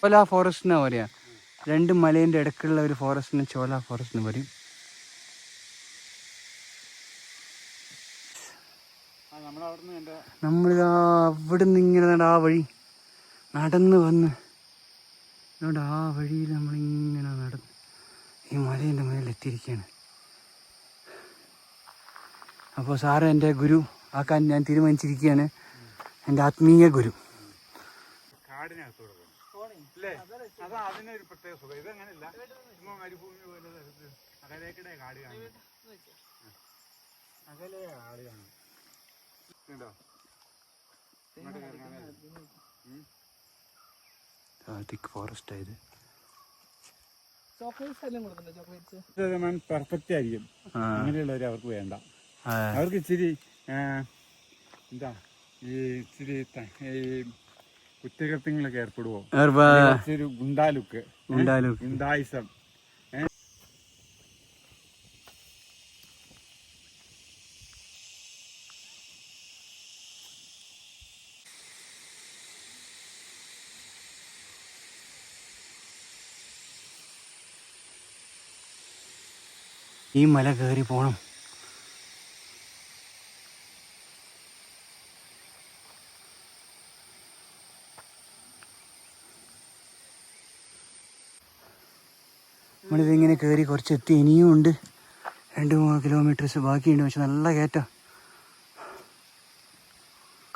ചോല forest എന്നാ പറയാ. രണ്ട് മലേന്റെ ഇടക്കുള്ള ഒരു ഫോറസ്റ്റിന് ചോല ഫോറസ്റ്റ് എന്ന് പറയും. നമ്മളിതാ അവിടെ നിന്ന് ഇങ്ങനെ ആ വഴി നടന്ന് വന്ന് അതുകൊണ്ട് ആ വഴിയിൽ നമ്മളിങ്ങനെ നടന്ന് ഈ മലേൻ്റെ മുകളിലെത്തിയിരിക്കുകയാണ്. അപ്പോൾ സാറ് എൻ്റെ ഗുരു ആക്കാൻ ഞാൻ തീരുമാനിച്ചിരിക്കുകയാണ്, എൻ്റെ ആത്മീയ ഗുരു. അതിനൊരു പ്രത്യേക സുഖം. ഇതങ്ങനെയല്ല, മരുഭൂമി പോലെ അകലേക്കിടെ കാട് കാണും. അകലെ കാട് കാണും കേട്ടോ. തിക്ക് ഫോറസ്റ്റ് ആയത് പെർഫെക്റ്റ് ആയിരിക്കും. അങ്ങനെയുള്ളവർ അവർക്ക് വേണ്ട. അവർക്ക് ഇച്ചിരി എന്താ ഈ ഇച്ചിരി ഈ കുറ്റകൃത്യങ്ങളൊക്കെ ഏർപ്പെടുവോ, ഒരു ഗുണ്ടാലുക്ക്, ഗുണ്ടായിസം. ഈ മല കയറി പോണം. നമ്മളിതിങ്ങനെ കയറി കുറച്ചെത്തി. ഇനിയും ഉണ്ട് 2-3 കിലോമീറ്റേഴ്സ് ബാക്കിയുണ്ട്. പക്ഷെ നല്ല കയറ്റം.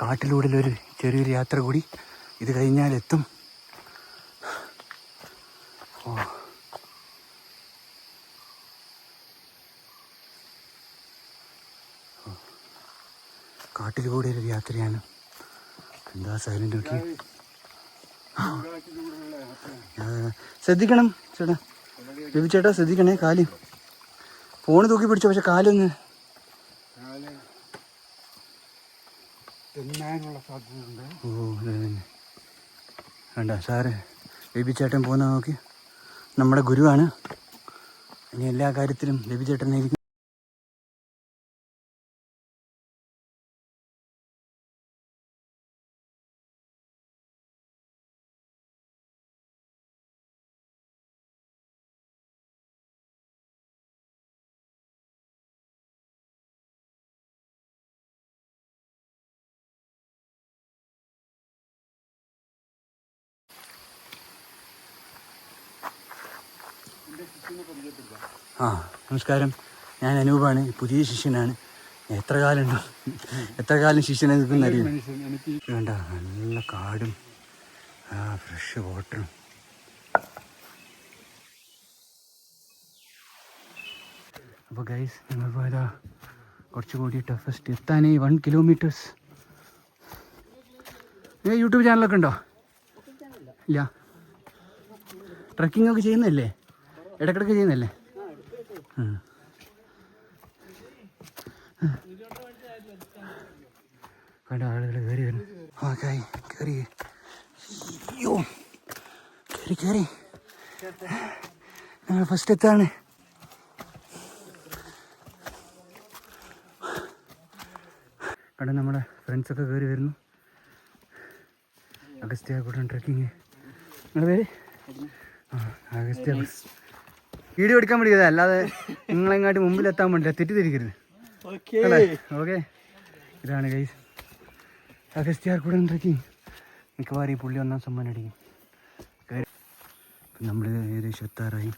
കാട്ടിലൂടെ ഒരു ചെറിയൊരു യാത്ര കൂടി ഇത് കഴിഞ്ഞാൽ എത്തും. കാട്ടിലൂടെ ഒരു യാത്രയാണ്. എന്താ സൈലന്റ് നോക്കി. ശ്രദ്ധിക്കണം ചേട്ടാ, രവി ചേട്ടാ ശ്രദ്ധിക്കണേ. കാല് ഫോണ് തൂക്കി പിടിച്ചോ, പക്ഷെ കാലൊന്ന് വേണ്ട. സാറ് ബേബി ചേട്ടൻ പോകുന്ന നോക്കി. നമ്മുടെ ഗുരുവാണ്. ഇനി എല്ലാ കാര്യത്തിലും ബേബി ചേട്ടനായിരിക്കും. നമസ്കാരം, ഞാൻ അനൂപാണ്. പുതിയ ശിഷ്യനാണ്. എത്ര കാലം ശിഷ്യനെ നിൽക്കുന്നറിയും. വേണ്ട, നല്ല കാടും ഫ്രഷ് വാട്ടറും. അപ്പോൾ ഗൈസ്, ഞങ്ങളിപ്പോൾ ഇതാ കുറച്ചുകൂടി ടഫസ്റ്റ് എത്താനേ 1 കിലോമീറ്റേഴ്സ്. യൂട്യൂബ് ചാനലൊക്കെ ഉണ്ടോ? ഇല്ല. ട്രക്കിംഗ് ഒക്കെ ചെയ്യുന്നതല്ലേ? ഇടയ്ക്കിടയ്ക്ക് ചെയ്യുന്നതല്ലേ? കണ്ട ആളുകൾ കയറി വരുന്നു. കയറി ഞങ്ങൾ ഫസ്റ്റ് എത്താണ്. കണ്ട നമ്മുടെ ഫ്രണ്ട്സൊക്കെ കയറി വരുന്നു. അഗസ്ത്യാർകൂടം ട്രക്കിങ്. നിങ്ങളുടെ പേര്? അഗസ്ത്യ. വീഡിയോ എടുക്കാൻ വേണ്ടി, അല്ലാതെ നിങ്ങളെങ്ങാട്ട് മുമ്പിലെത്താൻ വേണ്ടില്ല, തെറ്റിദ്ധരിക്കരുത്. ഓക്കെ, ഇതാണ് ഗൈസ് അഗസ്ത്യാർകൂടം ട്രക്കിങ്. മിക്കവാറും ഈ പുള്ളി 1ാം സമ്മാനം അടിക്കും. നമ്മൾ ഏകദേശം എത്താറായി.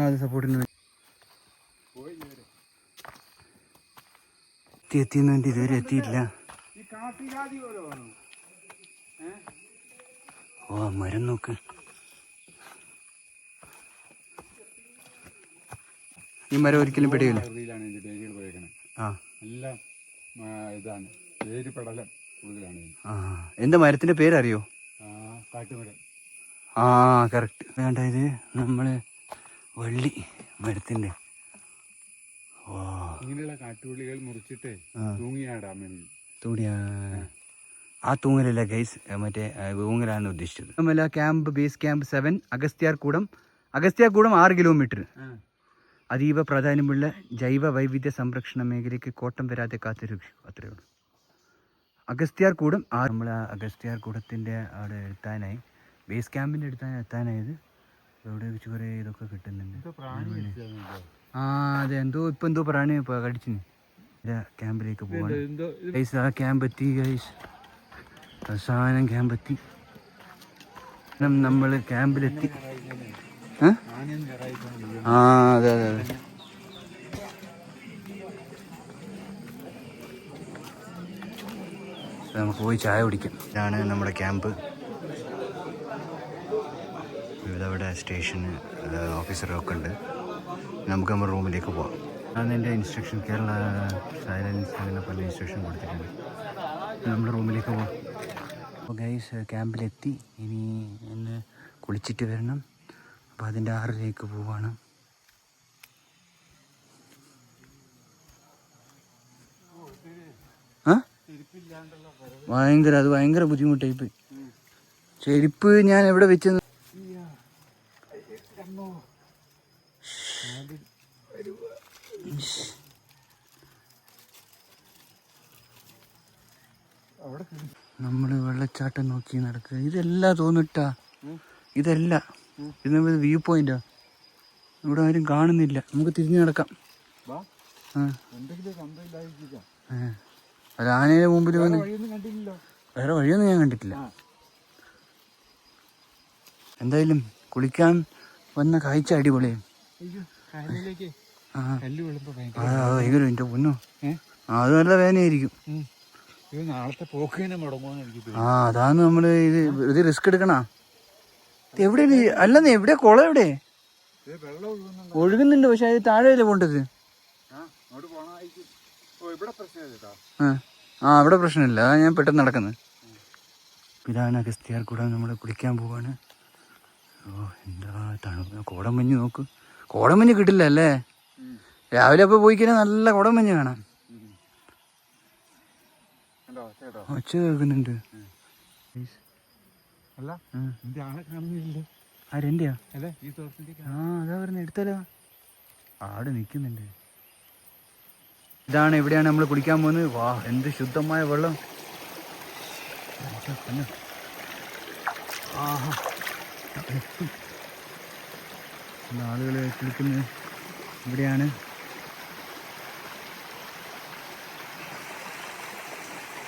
അത് സപ്പോർട്ടിന് എത്തിയെന്ന് വേണ്ടി ഇതുവരെ എത്തിയിട്ടില്ല. മരം നോക്ക്. ഈ മരം ഒരിക്കലും പെടിയില്ല. എന്താ മരത്തിന്റെ പേരറിയോ? കറക്റ്റ്. വേണ്ട, ഇത് നമ്മള് വള്ളി മരത്തിന്റെ. ഇങ്ങനെയുള്ള കാട്ടുപുള്ളികൾ മുറിച്ചിട്ട് ആ തൂങ്ങലല്ല ഗൈസ്, മറ്റേ ഊങ്ങലാണ് ഉദ്ദേശിച്ചത്. നമ്മളല്ല, base camp 7 Agasthyarkoodam Agasthyarkoodam 6 kilometre. അതീവ പ്രാധാന്യമുള്ള ജൈവ വൈവിധ്യ സംരക്ഷണ മേഖലയ്ക്ക് കോട്ടം വരാതെ കാത്തുരക്ഷിക്കും. അത്രയേ ഉള്ളൂ. അഗസ്ത്യാർകൂടം നമ്മൾ അഗസ്ത്യാർകൂടത്തിൻ്റെ അവിടെ എത്താനായി, ബേസ് ക്യാമ്പിൻ്റെ അടുത്താണ് എത്താനായത്. ഇവിടെ വെച്ച് കുറേ ഇതൊക്കെ കിട്ടുന്നുണ്ട്. ആ അതെ, ഇപ്പം എന്തോ പ്രാണി കടിച്ചിന്. ക്യാമ്പിലേക്ക് പോവാണ് ഗൈസ്. ആ ക്യാമ്പ് എത്തി ഗൈസ്, അവസാനം ക്യാമ്പ് എത്തി. നമ്മൾ ക്യാമ്പിലെത്തി. ആ അതെ അതെ അതെ. നമുക്ക് പോയി ചായ കുടിക്കാം. ഇതാണ് നമ്മുടെ ക്യാമ്പ്. ഇവിടെ സ്റ്റേഷന് ഓഫീസറൊക്കെ ഉണ്ട്. നമുക്ക് നമ്മുടെ റൂമിലേക്ക് പോവാം. അതാണ് എൻ്റെ ഇൻസ്ട്രക്ഷൻ. കേരള സൈലൻസ് അങ്ങനെ പല ഇൻസ്ട്രക്ഷൻ കൊടുത്തിട്ടുണ്ട്. നമ്മുടെ റൂമിലേക്ക് പോവാം. അപ്പോൾ ഗൈസ് ക്യാമ്പിലെത്തി. ഇനി എന്നെ കുളിച്ചിട്ട് വരണം. അപ്പോൾ അതിൻ്റെ 6ലേക്ക് പോവാണ്. ഭയങ്കര ബുദ്ധിമുട്ടായിപ്പോയി. ചെരുപ്പ് ഞാൻ എവിടെ വെച്ചെന്ന് നമ്മൾ വെള്ളച്ചാട്ടം നോക്കി നടക്കുക. ഇതെല്ലാം തോന്നിട്ടാ, ഇതല്ല, ഇത് വ്യൂ പോയിന്റാ. ഇവിടെ ആരും കാണുന്നില്ല. നമുക്ക് തിരിഞ്ഞു നടക്കാം. അത് ആനയുടെ മുമ്പിൽ വന്ന് വേറെ വഴിയൊന്നും ഞാൻ കണ്ടിട്ടില്ല. എന്തായാലും കുളിക്കാൻ വന്ന കാഴ്ച അടിപൊളിയാണ്. ഭയങ്കര എൻ്റെ പൊന്നോ, അത് നല്ല വേദനയായിരിക്കും. നാളത്തെ പോക്ക് തന്നെ മുടങ്ങുമെന്ന് എനിക്ക്. അതാണ് നമ്മള് ഇത് റിസ്ക് എടുക്കണ. എവിടെ അല്ലെന്ന്, എവിടെ കുളം എവിടെ ഒഴുകുന്നുണ്ട്, പക്ഷെ അത് താഴെയല്ലേ പോണ്ടത്. അവിടെ പ്രശ്നമില്ല, അതാ ഞാൻ പെട്ടെന്ന് നടക്കുന്നത്. ഇതാണ് അഗസ്ത്യാർകൂടം. നമ്മൾ കുളിക്കാൻ പോവാണ്. എന്താ തണുപ്പ്, കോടമഞ്ഞ് നോക്ക്. കോടമഞ്ഞ് കിട്ടില്ല അല്ലേ? രാവിലെ അപ്പോൾ പോയി കഴിഞ്ഞാൽ നല്ല കോടമഞ്ഞ് കാണാം. ഒച്ച കേൾക്കുന്നുണ്ട്. ആരെന്റെയാ? അതാ പറഞ്ഞ എടുത്താലോ. ആടെ നിൽക്കുന്നുണ്ട്. ഇതാണ്, എവിടെയാണ് നമ്മൾ കുളിക്കാൻ പോകുന്നത്. വാ, എന്ത് ശുദ്ധമായ വെള്ളം. ആളുകൾ കുളിക്കുന്നത് ഇവിടെയാണ്.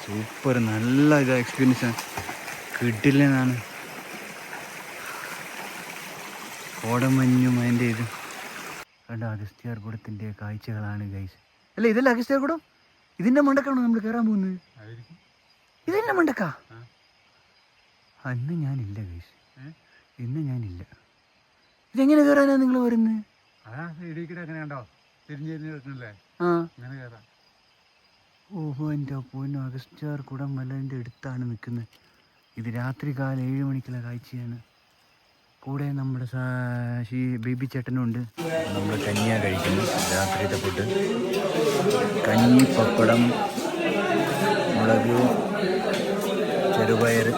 സൂപ്പർ, നല്ല ഇതാ എക്സ്പീരിയൻസ് കിട്ടില്ലെന്നാണ്. കോടമഞ്ഞും അതിൻ്റെ ഇത് കണ്ട അഗസ്ത്യാർകൂടത്തിൻ്റെ കാഴ്ചകളാണ് ഗൈസ്. അല്ല, ഇതല്ല അഗസ്ത്യാർകൂടം. ഇതിൻ്റെ മണ്ടക്കാണോ നമ്മൾ കയറാൻ പോകുന്നത്? ഇതെന്നെ മണ്ടക്കാ. അന്ന് ഞാനില്ല ഗൈസ്, ഇന്ന് ഞാനില്ല. ഇതെങ്ങനെ കയറാനാ നിങ്ങൾ വരുന്നത്? ഓഹോ, എൻ്റെ പൊന്നോ, അഗസ്ത്യാർകൂടം മലേൻ്റെ അടുത്താണ് നിൽക്കുന്നത്. ഇത് രാത്രി കാലം 7 മണിക്കുള്ള കാഴ്ചയാണ്. കൂടെ നമ്മുടെ ബേബി ചേട്ടനും ഉണ്ട്. നമ്മൾ കഞ്ഞിയാണ് കഴിക്കുന്നത്, രാത്രിത്തെ ഫുഡ്. കഞ്ഞി, പപ്പടം, മുളക്, ചെറുപയർ,